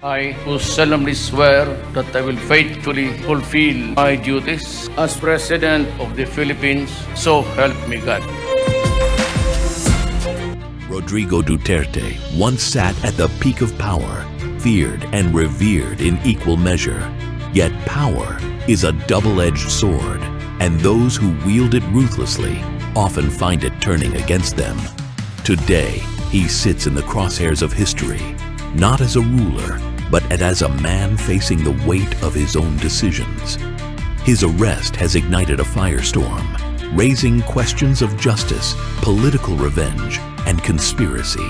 I do solemnly swear that I will faithfully fulfill my duties as President of the Philippines, so help me God. Rodrigo Duterte once sat at the peak of power, feared and revered in equal measure. Yet power is a double-edged sword, and those who wield it ruthlessly often find it turning against them. Today, he sits in the crosshairs of history, not as a ruler, but as a man facing the weight of his own decisions. His arrest has ignited a firestorm, raising questions of justice, political revenge, and conspiracy.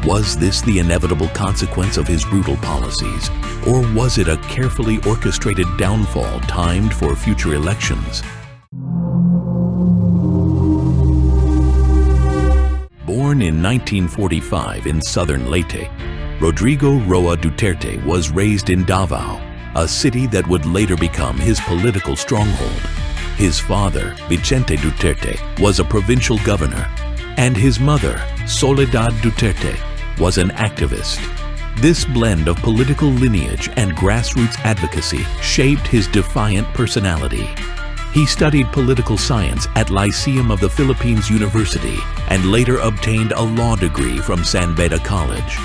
Was this the inevitable consequence of his brutal policies, or was it a carefully orchestrated downfall timed for future elections? Born in 1945 in southern Leyte, Rodrigo Roa Duterte was raised in Davao, a city that would later become his political stronghold. His father, Vicente Duterte, was a provincial governor, and his mother, Soledad Duterte, was an activist. This blend of political lineage and grassroots advocacy shaped his defiant personality. He studied political science at Lyceum of the Philippines University and later obtained a law degree from San Beda College.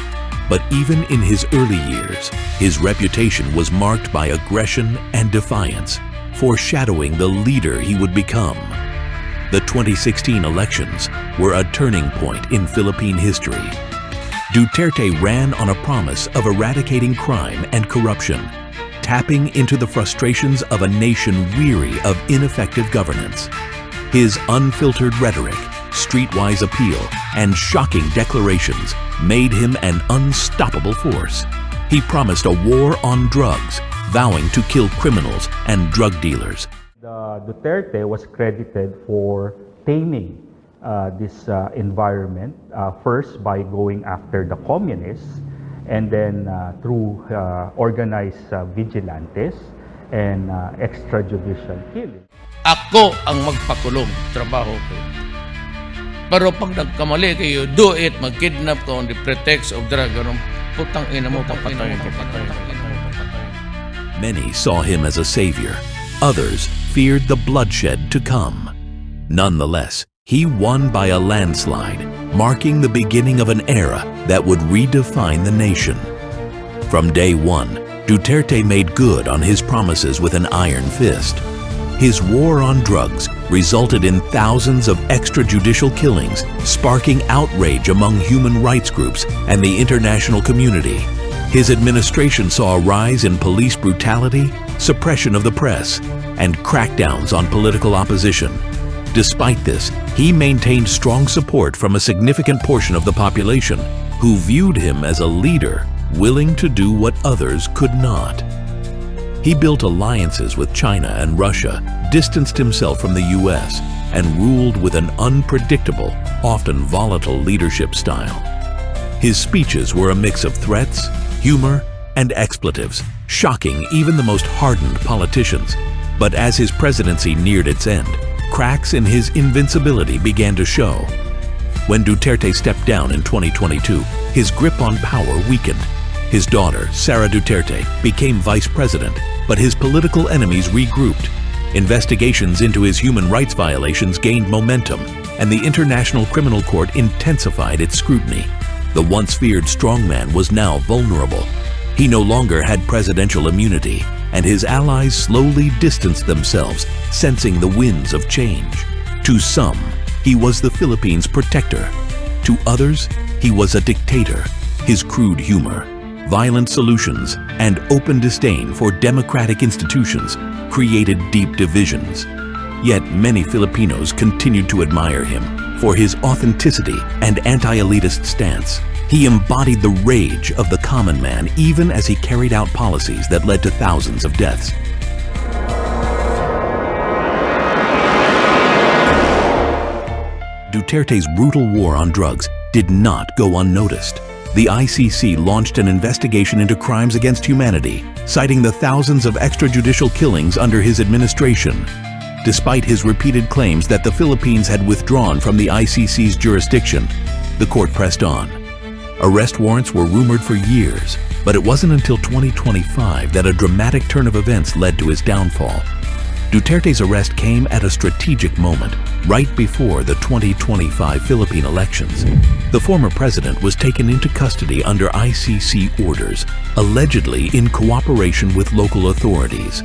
But even in his early years, his reputation was marked by aggression and defiance, foreshadowing the leader he would become. The 2016 elections were a turning point in Philippine history. Duterte ran on a promise of eradicating crime and corruption, tapping into the frustrations of a nation weary of ineffective governance. His unfiltered rhetoric, streetwise appeal, and shocking declarations made him an unstoppable force. He promised a war on drugs, vowing to kill criminals and drug dealers. Duterte was credited for taming this environment, first by going after the communists, and then through organized vigilantes and extrajudicial killing. Ako ang magpakulong, trabaho ko. Pero pag nagkamali kayo, do it, mag-kidnap ko on the pretext of drug, putang ina mo, papatay. Many saw him as a savior. Others feared the bloodshed to come. Nonetheless, he won by a landslide, marking the beginning of an era that would redefine the nation. From day one, Duterte made good on his promises with an iron fist. His war on drugs resulted in thousands of extrajudicial killings, sparking outrage among human rights groups and the international community. His administration saw a rise in police brutality, suppression of the press, and crackdowns on political opposition. Despite this, he maintained strong support from a significant portion of the population, who viewed him as a leader willing to do what others could not. He built alliances with China and Russia, distanced himself from the US, and ruled with an unpredictable, often volatile leadership style. His speeches were a mix of threats, humor, and expletives, shocking even the most hardened politicians. But as his presidency neared its end, cracks in his invincibility began to show. When Duterte stepped down in 2022, his grip on power weakened. His daughter, Sara Duterte, became vice president, but his political enemies regrouped. Investigations into his human rights violations gained momentum, and the International Criminal Court intensified its scrutiny. The once feared strongman was now vulnerable. He no longer had presidential immunity, and his allies slowly distanced themselves, sensing the winds of change. To some, he was the Philippines' protector. To others, he was a dictator. His crude humor, violent solutions, and open disdain for democratic institutions created deep divisions. Yet many Filipinos continued to admire him for his authenticity and anti-elitist stance. He embodied the rage of the common man even as he carried out policies that led to thousands of deaths. Duterte's brutal war on drugs did not go unnoticed. The ICC launched an investigation into crimes against humanity, citing the thousands of extrajudicial killings under his administration. Despite his repeated claims that the Philippines had withdrawn from the ICC's jurisdiction, the court pressed on. Arrest warrants were rumored for years, But it wasn't until 2025 that a dramatic turn of events led to his downfall. Duterte's arrest came at a strategic moment, right before the 2025 Philippine elections. The former president was taken into custody under ICC orders, allegedly in cooperation with local authorities.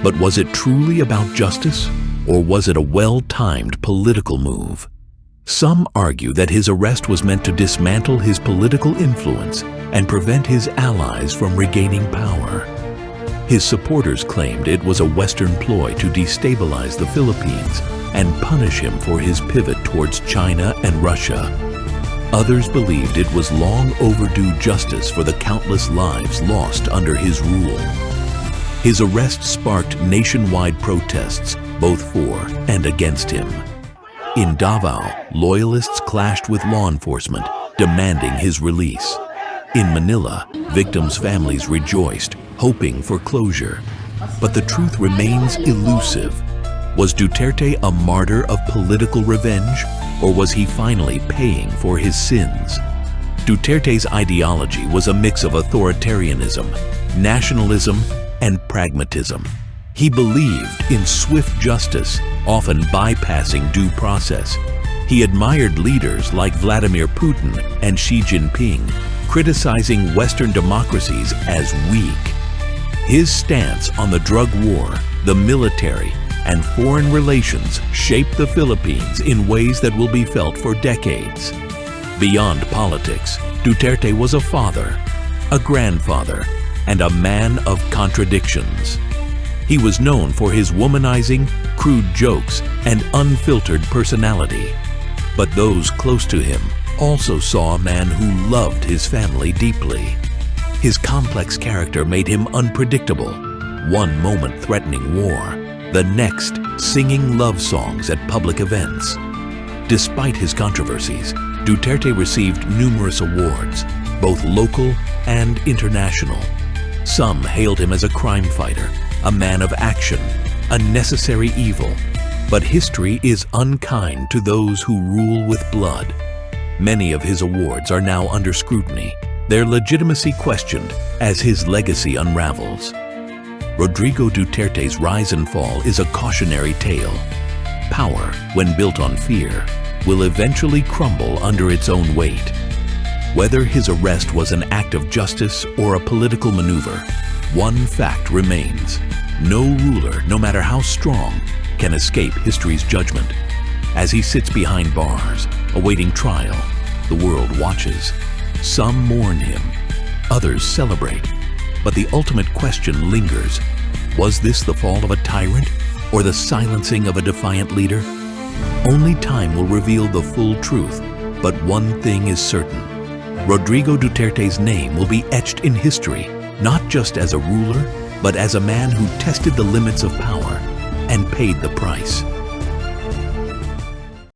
But was it truly about justice, or was it a well-timed political move? Some argue that his arrest was meant to dismantle his political influence and prevent his allies from regaining power. His supporters claimed it was a Western ploy to destabilize the Philippines and punish him for his pivot towards China and Russia. Others believed it was long overdue justice for the countless lives lost under his rule. His arrest sparked nationwide protests, both for and against him. In Davao, loyalists clashed with law enforcement, demanding his release. In Manila, victims' families rejoiced, hoping for closure. But the truth remains elusive. Was Duterte a martyr of political revenge, or was he finally paying for his sins? Duterte's ideology was a mix of authoritarianism, nationalism, and pragmatism. He believed in swift justice, often bypassing due process. He admired leaders like Vladimir Putin and Xi Jinping, criticizing Western democracies as weak. His stance on the drug war, the military, and foreign relations shaped the Philippines in ways that will be felt for decades. Beyond politics, Duterte was a father, a grandfather, and a man of contradictions. He was known for his womanizing, crude jokes, and unfiltered personality. But those close to him also saw a man who loved his family deeply. His complex character made him unpredictable, one moment threatening war, the next singing love songs at public events. Despite his controversies, Duterte received numerous awards, both local and international. Some hailed him as a crime fighter, a man of action, a necessary evil. But history is unkind to those who rule with blood. Many of his awards are now under scrutiny, their legitimacy questioned as his legacy unravels. Rodrigo Duterte's rise and fall is a cautionary tale. Power, when built on fear, will eventually crumble under its own weight. Whether his arrest was an act of justice or a political maneuver, one fact remains. No ruler, no matter how strong, can escape history's judgment. As he sits behind bars, awaiting trial, the world watches. Some mourn him, others celebrate. But the ultimate question lingers. Was this the fall of a tyrant or the silencing of a defiant leader? Only time will reveal the full truth, but one thing is certain. Rodrigo Duterte's name will be etched in history, not just as a ruler, but as a man who tested the limits of power and paid the price.